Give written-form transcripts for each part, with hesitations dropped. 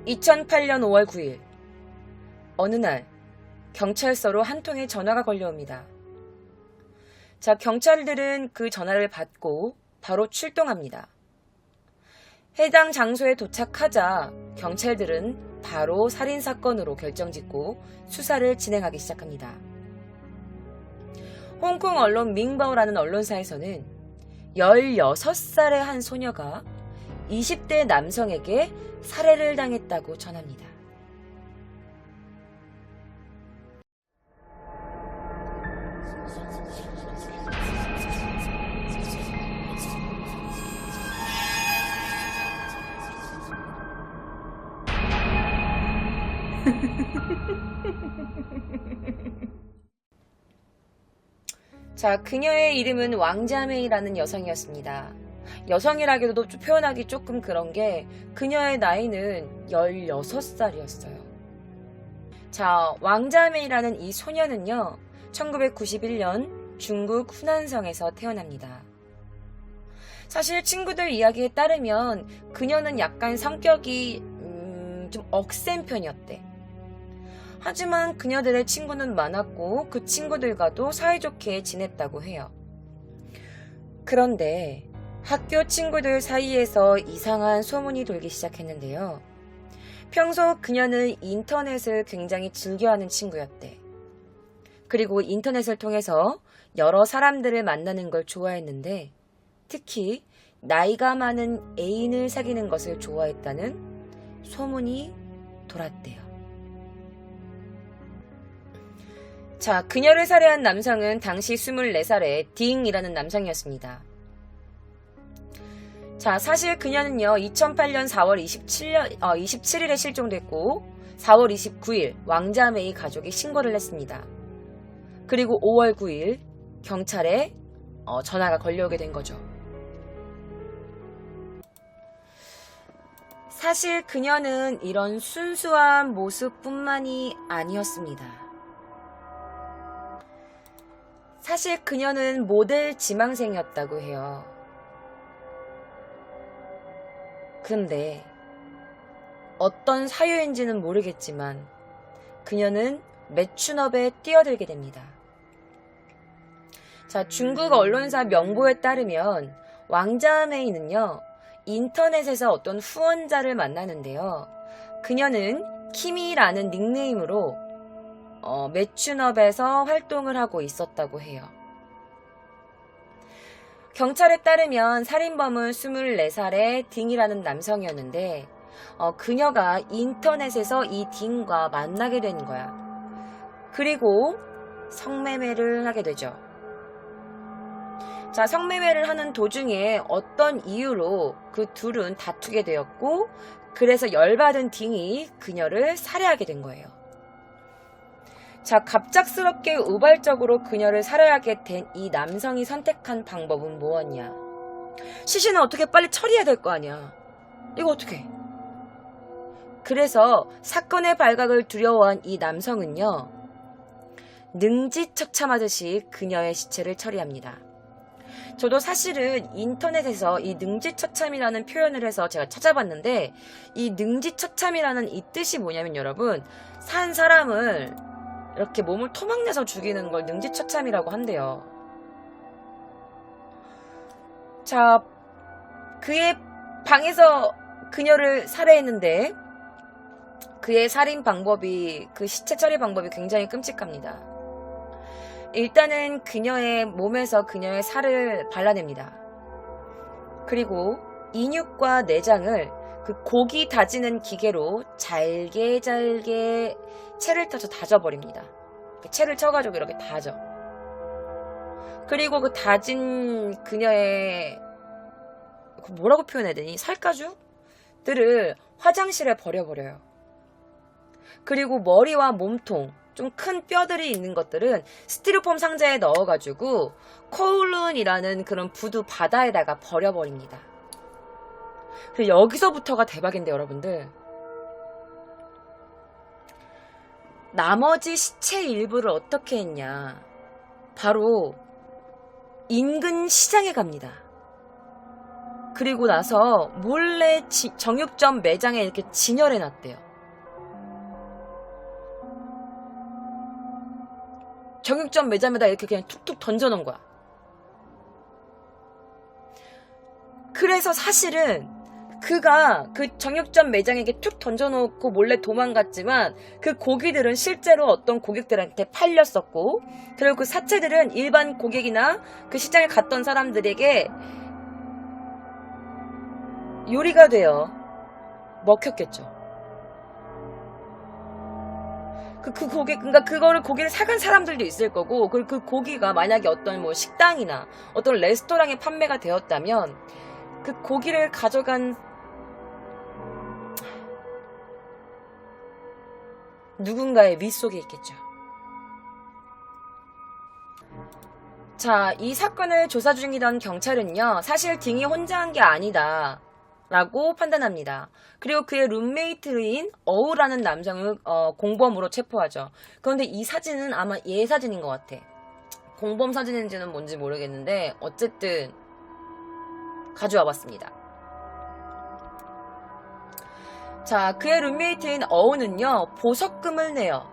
2008년 5월 9일 어느 날 경찰서로 한 통의 전화가 걸려옵니다. 자, 경찰들은 그 전화를 받고 바로 출동합니다. 해당 장소에 도착하자 경찰들은 바로 살인사건으로 결정짓고 수사를 진행하기 시작합니다. 홍콩 언론 밍바오라는 언론사에서는 16살의 한 소녀가 20대 남성에게 살해를 당했다고 전합니다. 자, 그녀의 이름은 왕자메이라는 여성이었습니다. 여성이라기도 표현하기 조금 그런 게 그녀의 나이는 16살이었어요. 자, 왕자메이라는 이 소녀는요, 1991년 중국 후난성에서 태어납니다. 사실 친구들 이야기에 따르면 그녀는 약간 성격이 좀 억센 편이었대. 하지만 그녀들의 친구는 많았고 그 친구들과도 사이좋게 지냈다고 해요. 그런데 학교 친구들 사이에서 이상한 소문이 돌기 시작했는데요. 평소 그녀는 인터넷을 굉장히 즐겨하는 친구였대. 그리고 인터넷을 통해서 여러 사람들을 만나는 걸 좋아했는데 특히 나이가 많은 애인을 사귀는 것을 좋아했다는 소문이 돌았대요. 자, 그녀를 살해한 남성은 당시 24살의 딩이라는 남성이었습니다. 자, 사실 그녀는요, 2008년 4월 27일에 실종됐고 4월 29일 왕자메이 가족이 신고를 했습니다. 그리고 5월 9일 경찰에 전화가 걸려오게 된 거죠. 사실 그녀는 이런 순수한 모습뿐만이 아니었습니다. 사실 그녀는 모델 지망생이었다고 해요. 그런데 어떤 사유인지는 모르겠지만 그녀는 매춘업에 뛰어들게 됩니다. 자, 중국 언론사 명보에 따르면 왕자메이는요, 인터넷에서 어떤 후원자를 만나는데요. 그녀는 키미라는 닉네임으로 매춘업에서 활동을 하고 있었다고 해요. 경찰에 따르면 살인범은 24살의 딩이라는 남성이었는데 그녀가 인터넷에서 이 딩과 만나게 된 거야. 그리고 성매매를 하게 되죠. 자, 성매매를 하는 도중에 어떤 이유로 그 둘은 다투게 되었고 그래서 열받은 딩이 그녀를 살해하게 된 거예요. 자, 갑작스럽게 우발적으로 그녀를 살해하게 된 이 남성이 선택한 방법은 무엇이냐? 시신은 어떻게 빨리 처리해야 될 거 아니야. 이거 어떻게? 그래서 사건의 발각을 두려워한 이 남성은요, 능지처참하듯이 그녀의 시체를 처리합니다. 저도 사실은 인터넷에서 이 능지처참이라는 표현을 해서 제가 찾아봤는데 이 능지처참이라는 이 뜻이 뭐냐면 여러분, 산 사람을 이렇게 몸을 토막내서 죽이는 걸 능지처참이라고 한대요. 자, 그의 방에서 그녀를 살해했는데 그의 살인 방법이, 그 시체 처리 방법이 굉장히 끔찍합니다. 일단은 그녀의 몸에서 그녀의 살을 발라냅니다. 그리고 인육과 내장을 그 고기 다지는 기계로 잘게 채를 떠서 다져버립니다. 채를 쳐가지고 이렇게 다져. 그리고 그 다진 그녀의 뭐라고 표현해야 되니? 살가죽들을 화장실에 버려버려요. 그리고 머리와 몸통, 좀 큰 뼈들이 있는 것들은 스티로폼 상자에 넣어가지고 코울룬이라는 그런 부두 바다에다가 버려버립니다. 그리고 여기서부터가 대박인데 여러분들, 나머지 시체 일부를 어떻게 했냐? 바로 인근 시장에 갑니다. 그리고 나서 몰래 정육점 매장에 이렇게 진열해 놨대요. 정육점 매장에다 이렇게 그냥 툭툭 던져놓은 거야. 그래서 사실은 그가 그 정육점 매장에 이렇게 툭 던져놓고 몰래 도망갔지만 그 고기들은 실제로 어떤 고객들한테 팔렸었고, 그리고 그 사체들은 일반 고객이나 그 시장에 갔던 사람들에게 요리가 되어 먹혔겠죠. 그러니까 그거를 고기를 사간 사람들도 있을 거고, 그리고 그 고기가 만약에 어떤 뭐 식당이나 어떤 레스토랑에 판매가 되었다면 그 고기를 가져간 누군가의 윗속에 있겠죠. 자, 이 사건을 조사 중이던 경찰은요, 사실 딩이 혼자 한 게 아니다 라고 판단합니다. 그리고 그의 룸메이트인 어우라는 남성을 공범으로 체포하죠. 그런데 이 사진은 아마 얘 사진인 것 같아. 공범 사진인지는 뭔지 모르겠는데 어쨌든 가져와 봤습니다. 자, 그의 룸메이트인 어우는요, 보석금을 내요.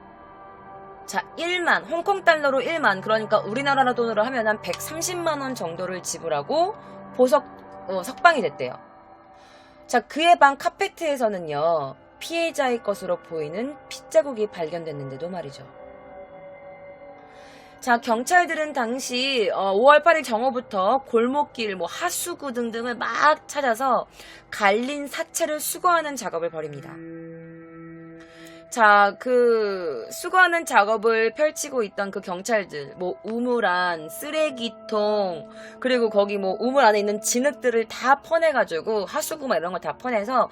자, 1만, 홍콩 달러로 1만, 그러니까 우리나라 돈으로 하면 한 130만 원 정도를 지불하고 석방이 됐대요. 자, 그의 방 카페트에서는요, 피해자의 것으로 보이는 핏자국이 발견됐는데도 말이죠. 자, 경찰들은 당시 5월 8일 정오부터 골목길, 하수구 등등을 막 찾아서 갈린 사체를 수거하는 작업을 벌입니다. 자, 그 수거하는 작업을 펼치고 있던 그 경찰들, 우물안, 쓰레기통, 그리고 거기 우물 안에 있는 진흙들을 다 퍼내가지고 하수구 이런 거 다 퍼내서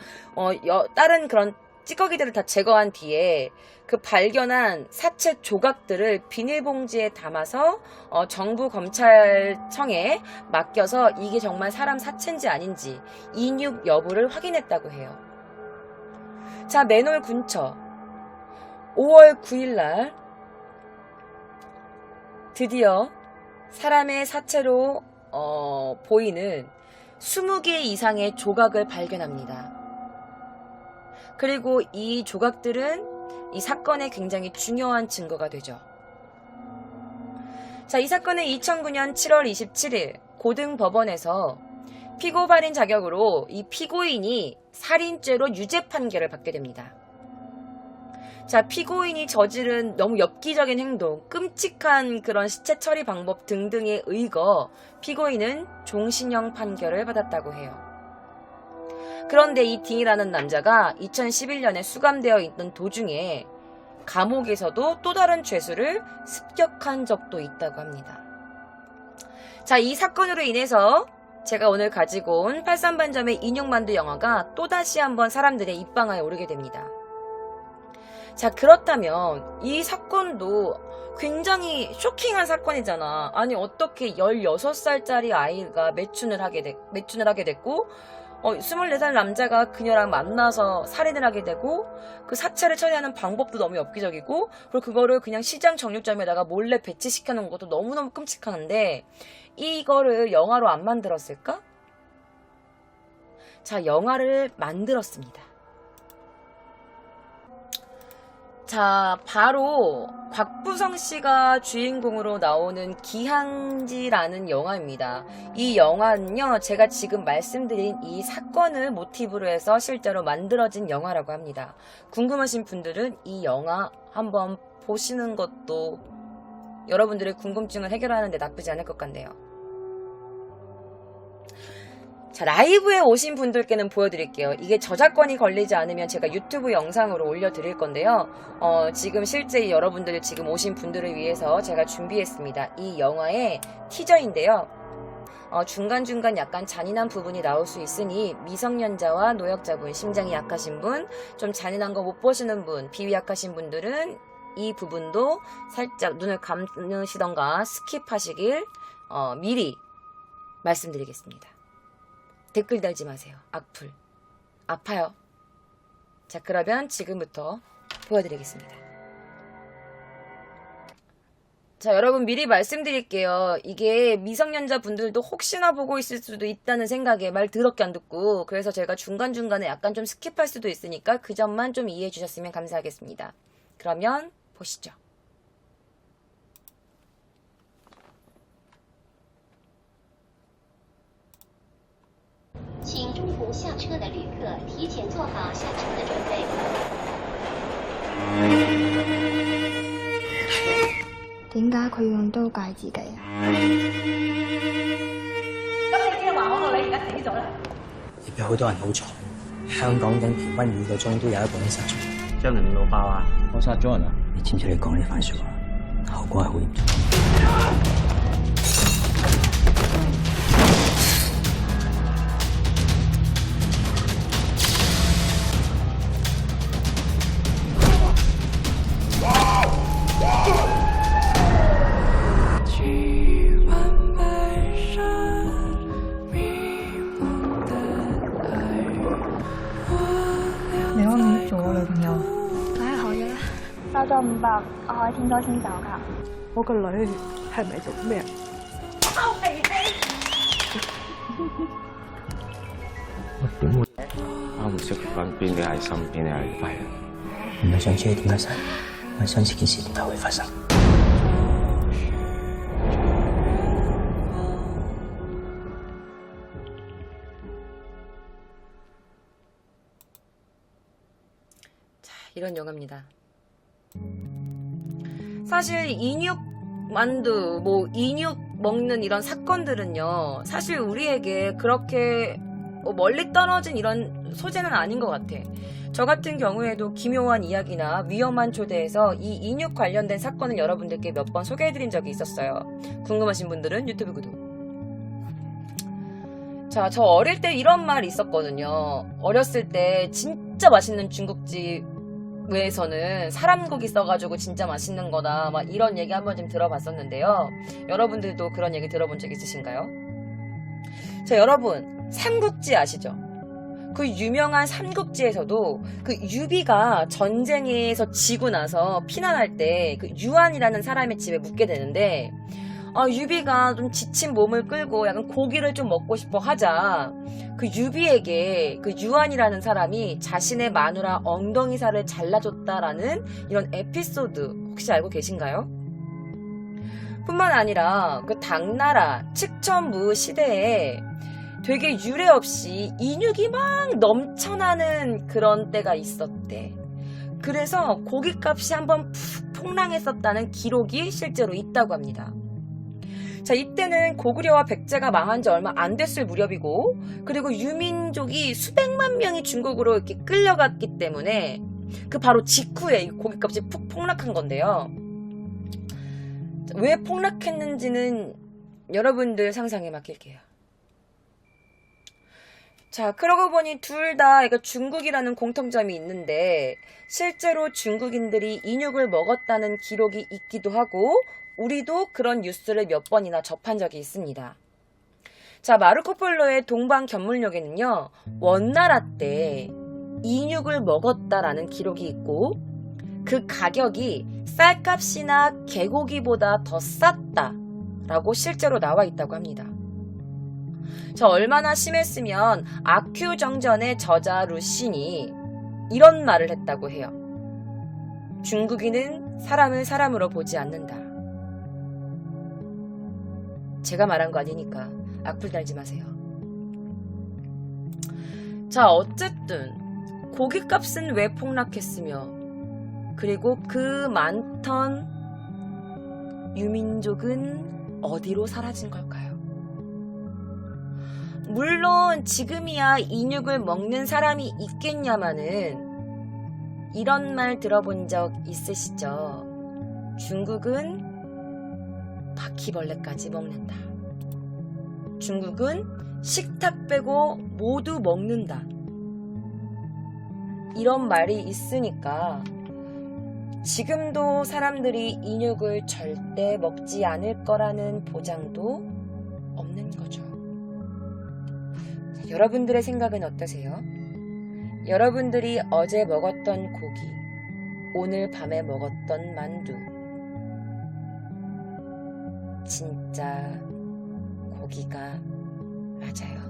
다른 그런 찌꺼기들을 다 제거한 뒤에 그 발견한 사체 조각들을 비닐봉지에 담아서 정부 검찰청에 맡겨서 이게 정말 사람 사체인지 아닌지 인육 여부를 확인했다고 해요. 자, 맨홀 근처 5월 9일 날 드디어 사람의 사체로 보이는 20개 이상의 조각을 발견합니다. 그리고 이 조각들은 이 사건에 굉장히 중요한 증거가 되죠. 자, 이 사건은 2009년 7월 27일 고등법원에서 피고 발인 자격으로 이 피고인이 살인죄로 유죄 판결을 받게 됩니다. 자, 피고인이 저지른 너무 엽기적인 행동, 끔찍한 그런 시체 처리 방법 등등에 의거 피고인은 종신형 판결을 받았다고 해요. 그런데 이 딩이라는 남자가 2011년에 수감되어 있던 도중에 감옥에서도 또 다른 죄수를 습격한 적도 있다고 합니다. 자, 이 사건으로 인해서 제가 오늘 가지고 온 83반점의 인용만두 영화가 또다시 한번 사람들의 입방아에 오르게 됩니다. 자, 그렇다면 이 사건도 굉장히 쇼킹한 사건이잖아. 아니, 어떻게 16살짜리 아이가 매춘을 하게 됐고 24살 남자가 그녀랑 만나서 살인을 하게 되고 그 사체를 처리하는 방법도 너무 엽기적이고, 그리고 그거를 그냥 시장 정육점에다가 몰래 배치시켜 놓은 것도 너무너무 끔찍한데 이거를 영화로 안 만들었을까? 자, 영화를 만들었습니다. 자, 바로 곽부성 씨가 주인공으로 나오는 기항지라는 영화입니다. 이 영화는요, 제가 지금 말씀드린 이 사건을 모티브로 해서 실제로 만들어진 영화라고 합니다. 궁금하신 분들은 이 영화 한번 보시는 것도 여러분들의 궁금증을 해결하는 데 나쁘지 않을 것 같네요. 자, 라이브에 오신 분들께는 보여드릴게요. 이게 저작권이 걸리지 않으면 제가 유튜브 영상으로 올려드릴 건데요. 지금 실제 여러분들 지금 오신 분들을 위해서 제가 준비했습니다. 이 영화의 티저인데요. 중간중간 약간 잔인한 부분이 나올 수 있으니 미성년자와 노약자분, 심장이 약하신 분, 좀 잔인한 거 못 보시는 분, 비위 약하신 분들은 이 부분도 살짝 눈을 감으시던가 스킵하시길 미리 말씀드리겠습니다. 댓글 달지 마세요. 악플. 아파요. 자, 그러면 지금부터 보여드리겠습니다. 자, 여러분 미리 말씀드릴게요. 이게 미성년자 분들도 혹시나 보고 있을 수도 있다는 생각에 말 더럽게 안 듣고, 그래서 제가 중간중간에 약간 좀 스킵할 수도 있으니까 그 점만 좀 이해해 주셨으면 감사하겠습니다. 그러면 보시죠. 请中途下车的旅客提前做好下车的准备。 點解佢用刀戒自己啊？咁你即係話我個女而家死咗啦？入邊好多人好嘈，香港警平均2個鐘都有一個人失蹤。將人腦爆啊！我殺咗人啊！你知唔知你講呢番説話後果係好嚴重？ 你可唔可以做我女朋友？梗係可以啦。收咗500，我可以聽歌先走㗎。我個女係咪做咩？收皮氣！我點會？我唔識分邊啲係心，邊啲係廢人。唔係想知你點解死，係想知件事點解會發生。 이런 영화입니다. 사실 인육 만두, 뭐 인육 먹는 이런 사건들은요, 사실 우리에게 그렇게 멀리 떨어진 이런 소재는 아닌 것 같아. 저 같은 경우에도 기묘한 이야기나 위험한 초대에서 이 인육 관련된 사건을 여러분들께 몇 번 소개해드린 적이 있었어요. 궁금하신 분들은 유튜브 구독. 자, 저 어릴 때 이런 말이 있었거든요. 어렸을 때 진짜 맛있는 중국집 외에서는 사람고기 써가지고 진짜 맛있는 거다, 막 이런 얘기 한번 좀 들어봤었는데요. 여러분들도 그런 얘기 들어본 적 있으신가요? 자, 여러분 삼국지 아시죠? 그 유명한 삼국지에서도 그 유비가 전쟁에서 지고 나서 피난할 때 그 유한이라는 사람의 집에 묵게 되는데, 유비가 좀 지친 몸을 끌고 약간 고기를 좀 먹고 싶어 하자 그 유비에게 그 유한이라는 사람이 자신의 마누라 엉덩이살을 잘라줬다라는 이런 에피소드 혹시 알고 계신가요? 뿐만 아니라 그 당나라 측천무 시대에 되게 유례 없이 인육이 막 넘쳐나는 그런 때가 있었대. 그래서 고깃값이 한번 푹 폭락했었다는 기록이 실제로 있다고 합니다. 자, 이때는 고구려와 백제가 망한 지 얼마 안 됐을 무렵이고, 그리고 유민족이 수백만 명이 중국으로 이렇게 끌려갔기 때문에 그 바로 직후에 고깃값이 푹 폭락한 건데요. 자, 왜 폭락했는지는 여러분들 상상에 맡길게요. 자, 그러고 보니 둘 다 중국이라는 공통점이 있는데, 실제로 중국인들이 인육을 먹었다는 기록이 있기도 하고, 우리도 그런 뉴스를 몇 번이나 접한 적이 있습니다. 자, 마르코 폴로의 동방견물록에는요, 원나라 때 인육을 먹었다라는 기록이 있고, 그 가격이 쌀값이나 개고기보다 더 쌌다라고 실제로 나와 있다고 합니다. 자, 얼마나 심했으면 아큐 정전의 저자 루신이 이런 말을 했다고 해요. 중국인은 사람을 사람으로 보지 않는다. 제가 말한 거 아니니까 악플 달지 마세요. 자, 어쨌든 고깃값은 왜 폭락했으며, 그리고 그 많던 유민족은 어디로 사라진 걸까요? 물론 지금이야 인육을 먹는 사람이 있겠냐마는 이런 말 들어본 적 있으시죠? 중국은 바퀴벌레까지 먹는다. 중국은 식탁 빼고 모두 먹는다. 이런 말이 있으니까 지금도 사람들이 인육을 절대 먹지 않을 거라는 보장도 없는 거죠. 자, 여러분들의 생각은 어떠세요? 여러분들이 어제 먹었던 고기, 오늘 밤에 먹었던 만두, 진짜 고기가 맞아요.